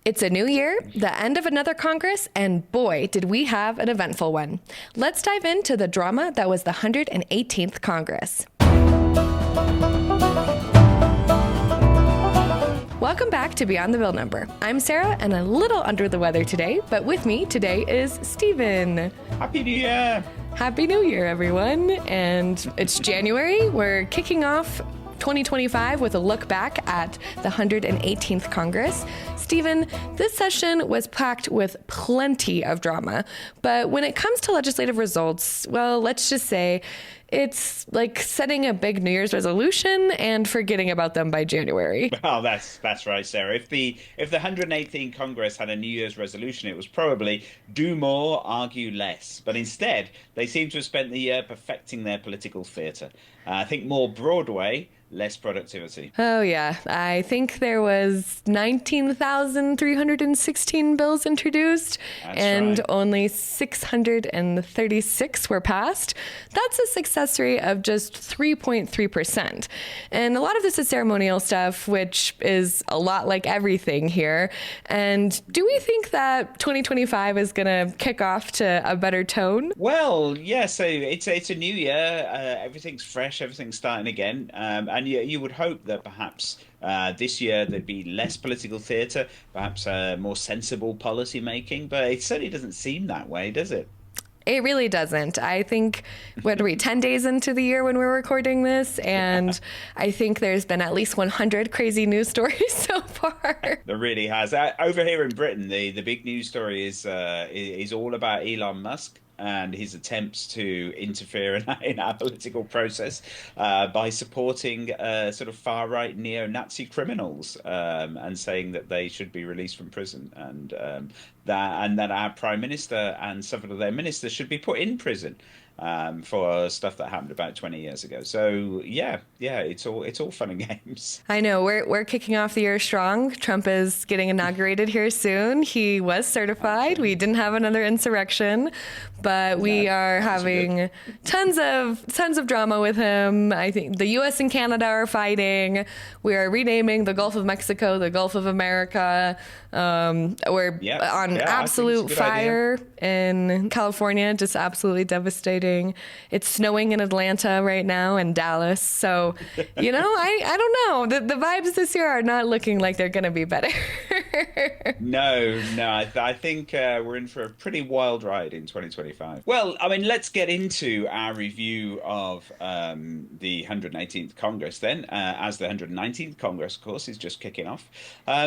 It's a new year, the end of another Congress, and boy, did we have an eventful one. Let's dive into the drama that was the 118th Congress. Welcome back to Beyond the Bill Number. I'm Sarah, and a little under the weather today, but with me today is Stephen. Happy New Year! Happy New Year, everyone. And it's January. We're kicking off 2025 with a look back at the 118th Congress. Stephen, this session was packed with plenty of drama, but when it comes to legislative results, well, let's just say it's like setting a big New Year's resolution and forgetting about them by January. Well, that's right, Sarah. If the 118th Congress had a New Year's resolution, it was probably do more, argue less. But instead, they seem to have spent the year perfecting their political theatre. Think more Broadway, less productivity. Oh, yeah. I think there was 19,316 bills introduced, and right. only 636 were passed. That's a success rate of just 3.3%. And a lot of this is ceremonial stuff, which is a lot like everything here. And do we think that 2025 is going to kick off to a better tone? Well, yeah, so it's a new year. Everything's fresh, everything's starting again. And you would hope that perhaps this year there'd be less political theatre, perhaps more sensible policy making, but it certainly doesn't seem that way, does it? It really doesn't. I think, what are we, 10 days into the year when we're recording this? And I think there's been at least 100 crazy news stories so far. There really has. Over here in Britain, the big news story is all about Elon Musk and his attempts to interfere in our political process by supporting sort of far-right neo-Nazi criminals and saying that they should be released from prison, and that our Prime Minister and several of their ministers should be put in prison for stuff that happened about 20 years ago. So yeah, it's all fun and games. I know we're kicking off the year strong. Trump is getting inaugurated here soon. He was certified. We didn't have another insurrection, but we are having tons of drama with him. I think the U.S. and Canada are fighting. We are renaming the Gulf of Mexico the Gulf of America. We're on absolute fire in California, just absolutely devastating. It's snowing in Atlanta right now and Dallas. So, I don't know. The vibes this year are not looking like they're going to be better. No. I think we're in for a pretty wild ride in 2025. Well, I mean, let's get into our review of the 118th Congress then, as the 119th Congress, of course, is just kicking off.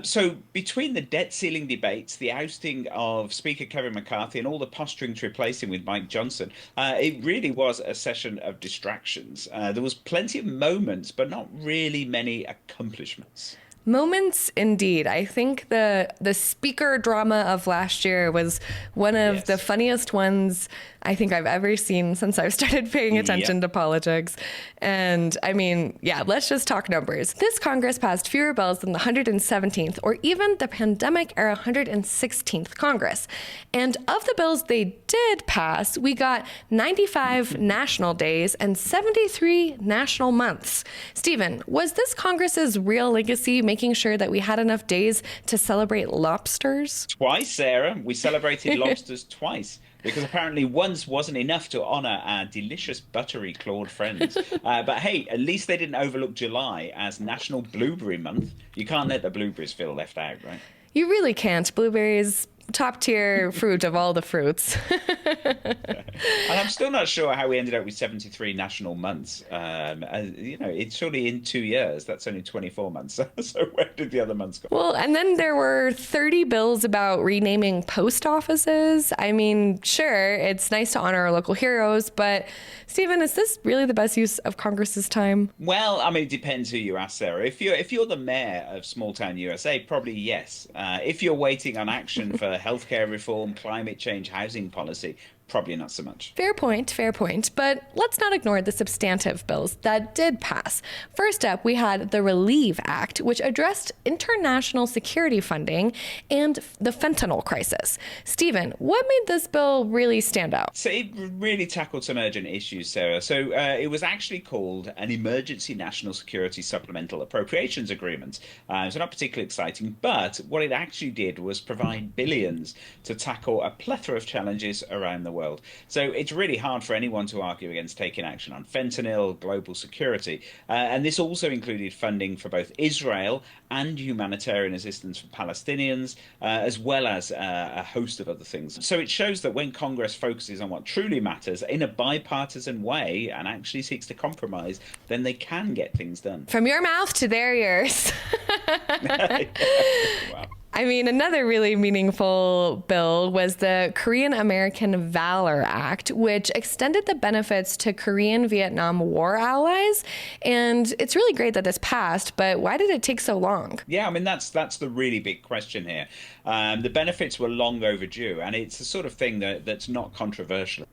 So between the debt ceiling debates, the ousting of Speaker Kevin McCarthy, and all the posturing to replace him with Mike Johnson, it really was a session of distractions. There was plenty of moments, but not really many accomplishments. Moments indeed. I think the speaker drama of last year was one of the funniest ones I think I've ever seen since I've started paying attention to politics. And I mean, let's just talk numbers. This Congress passed fewer bills than the 117th or even the pandemic era 116th Congress. And of the bills they did pass, we got 95 national days and 73 national months. Stephen, was this Congress's real legacy making sure that we had enough days to celebrate lobsters? Twice, Sarah. We celebrated lobsters twice. Because apparently once wasn't enough to honour our delicious buttery clawed friends. But hey, at least they didn't overlook July as National Blueberry Month. You can't let the blueberries feel left out, right? You really can't. Blueberries, top tier fruit of all the fruits. And I'm still not sure how we ended up with 73 national months. It's surely in 2 years. That's only 24 months. So where did the other months go? Well, and then there were 30 bills about renaming post offices. I mean, sure, it's nice to honor our local heroes, but Stephen, is this really the best use of Congress's time? Well, I mean, it depends who you ask, Sarah. If you're the mayor of small town USA, probably yes. If you're waiting on action for healthcare reform, climate change, housing policy, probably not so much. Fair point, fair point. But let's not ignore the substantive bills that did pass. First up, we had the Relieve Act, which addressed international security funding and the fentanyl crisis. Stephen, what made this bill really stand out? So it really tackled some urgent issues, Sarah. So it was actually called an Emergency National Security Supplemental Appropriations Agreement. So not particularly exciting, but what it actually did was provide billions to tackle a plethora of challenges around the world. So it's really hard for anyone to argue against taking action on fentanyl, global security. And this also included funding for both Israel and humanitarian assistance for Palestinians, as well as a host of other things. So it shows that when Congress focuses on what truly matters in a bipartisan way and actually seeks to compromise, then they can get things done. From your mouth to their ears. Wow. I mean, another really meaningful bill was the Korean American Valor Act, which extended the benefits to Korean Vietnam War allies. And it's really great that this passed, but why did it take so long? Yeah, I mean, that's the really big question here. The benefits were long overdue, and it's the sort of thing that's not controversial.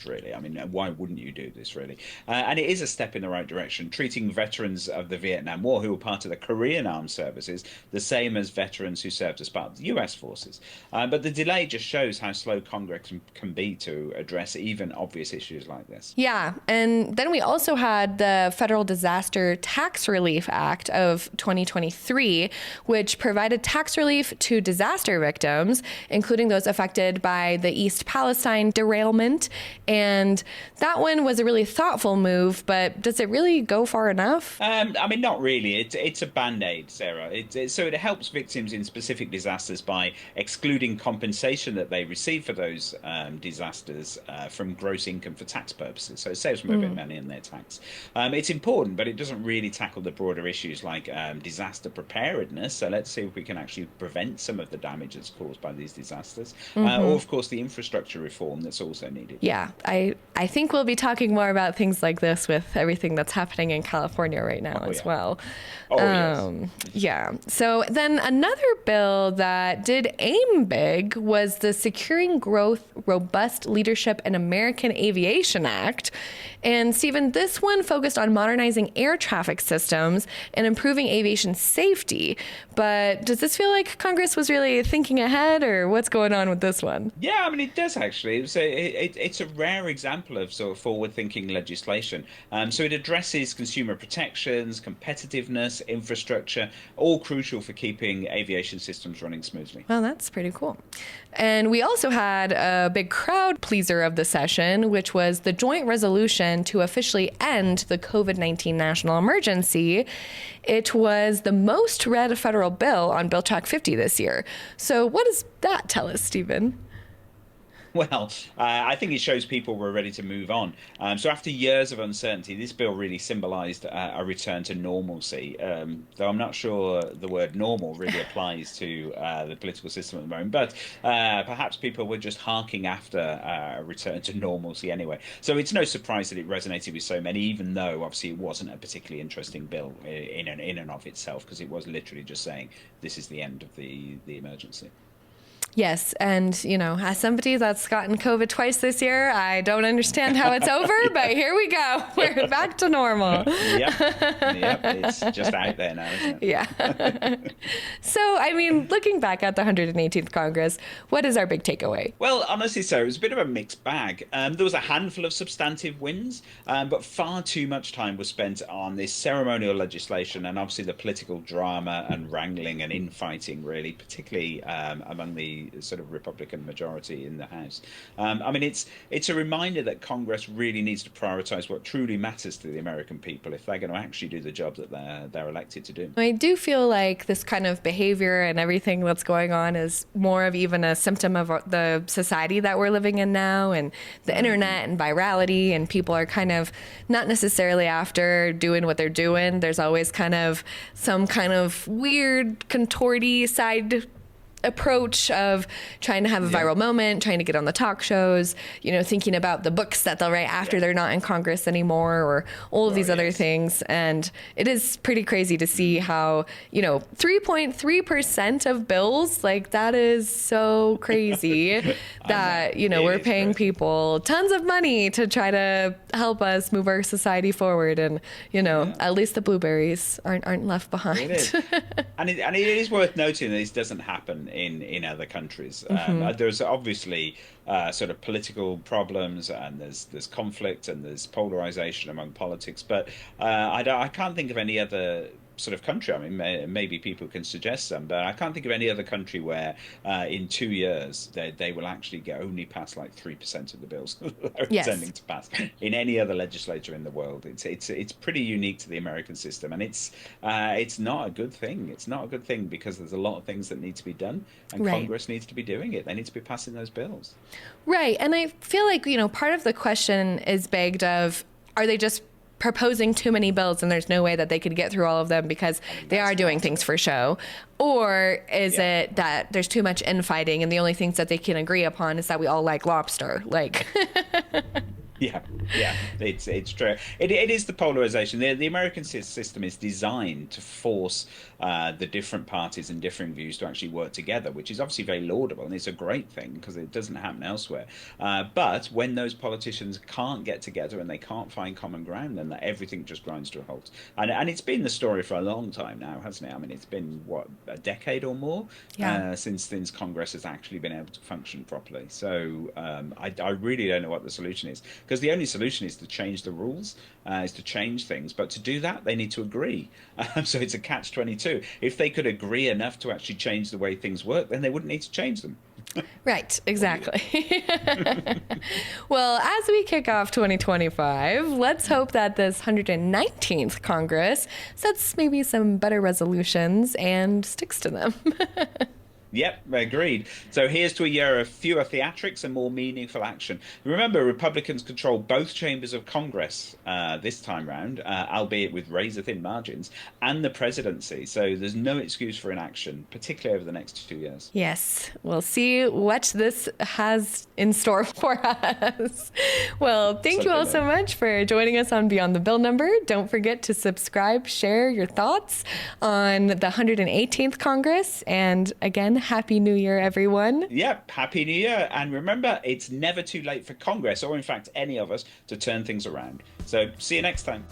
Really, I mean, why wouldn't you do this, really? And it is a step in the right direction, treating veterans of the Vietnam War who were part of the Korean Armed Services the same as veterans who served as part of the US forces. But the delay just shows how slow Congress can be to address even obvious issues like this. Yeah, and then we also had the Federal Disaster Tax Relief Act of 2023, which provided tax relief to disaster victims, including those affected by the East Palestine derailment. And that one was a really thoughtful move, but does it really go far enough? I mean, not really. It's a band-aid, Sarah. So it helps victims in specific disasters by excluding compensation that they receive for those disasters from gross income for tax purposes. So it saves them a bit of money in their tax. It's important, but it doesn't really tackle the broader issues like disaster preparedness. So let's see if we can actually prevent some of the damage that's caused by these disasters. Or, of course, the infrastructure reform that's also needed. Yeah, I think we'll be talking more about things like this with everything that's happening in California right now as well. Oh, yes. Yeah. So then another bill that did aim big was the Securing Growth, Robust Leadership in American Aviation Act. And Stephen, this one focused on modernizing air traffic systems and improving aviation safety. But does this feel like Congress was really thinking ahead, or what's going on with this one? Yeah, I mean, it does actually. It's a rare example of sort of forward-thinking legislation. So it addresses consumer protections, competitiveness, infrastructure, all crucial for keeping aviation systems running smoothly. Well, that's pretty cool. And we also had a big crowd pleaser of the session, which was the joint resolution to officially end the COVID-19 national emergency. It was the most read federal bill on Bill Track 50 this year. So what does that tell us, Stephen? Well, I think it shows people were ready to move on. So after years of uncertainty, this bill really symbolized a return to normalcy, though I'm not sure the word normal really applies to the political system at the moment. But perhaps people were just harking after a return to normalcy anyway. So it's no surprise that it resonated with so many, even though obviously it wasn't a particularly interesting bill in and of itself, because it was literally just saying this is the end of the emergency. Yes, and, you know, as somebody that's gotten COVID twice this year, I don't understand how it's over, but here we go. We're back to normal. Yep, it's just out there now, isn't it? Yeah. So, I mean, looking back at the 118th Congress, what is our big takeaway? Well, honestly, so it was a bit of a mixed bag. There was a handful of substantive wins, but far too much time was spent on this ceremonial legislation and obviously the political drama and wrangling and infighting, really, particularly among the sort of Republican majority in the House. I mean, it's a reminder that Congress really needs to prioritize what truly matters to the American people if they're going to actually do the job that they're elected to do. I do feel like this kind of behavior and everything that's going on is more of even a symptom of the society that we're living in now, and the internet and virality, and people are kind of not necessarily after doing what they're doing. There's always kind of some kind of weird contorty side approach of trying to have a viral moment, trying to get on the talk shows, thinking about the books that they'll write after they're not in Congress anymore, or all of these other things. And it is pretty crazy to see how, 3.3% of bills, like that is so crazy that, we're paying people tons of money to try to help us move our society forward. And, at least the blueberries aren't left behind. It is. And it is worth noting that this doesn't happen in other countries. There's obviously sort of political problems, and there's conflict, and there's polarization among politics. But I can't think of any other sort of country. I mean, maybe people can suggest some, but I can't think of any other country where in 2 years they will actually only pass like 3% of the bills they're intending to pass in any other legislature in the world. It's pretty unique to the American system, and it's not a good thing. It's not a good thing because there's a lot of things that need to be done, and Congress needs to be doing it. They need to be passing those bills. Right. And I feel like, part of the question is begged of, are they just proposing too many bills and there's no way that they could get through all of them because they are doing things for show? Or is it that there's too much infighting and the only things that they can agree upon is that we all like lobster? Like... Yeah, it's true. It is the polarization. The American system is designed to force the different parties and different views to actually work together, which is obviously very laudable, and it's a great thing because it doesn't happen elsewhere. But when those politicians can't get together and they can't find common ground, then everything just grinds to a halt. And it's been the story for a long time now, hasn't it? I mean, it's been, a decade or more since Congress has actually been able to function properly. So I really don't know what the solution is. Because the only solution is to change the rules, is to change things. But to do that, they need to agree. So it's a catch-22. If they could agree enough to actually change the way things work, then they wouldn't need to change them. Right, exactly. Well, as we kick off 2025, let's hope that this 119th Congress sets maybe some better resolutions and sticks to them. Yep, agreed. So here's to a year of fewer theatrics and more meaningful action. Remember, Republicans control both chambers of Congress this time round, albeit with razor-thin margins, and the presidency. So there's no excuse for inaction, particularly over the next 2 years. Yes, we'll see what this has in store for us. Well, thank you all so much for joining us on Beyond the Bill Number. Don't forget to subscribe, share your thoughts on the 118th Congress, and again, Happy New Year, everyone. Yep, Happy New Year. And remember, it's never too late for Congress, or in fact, any of us, to turn things around. So see you next time.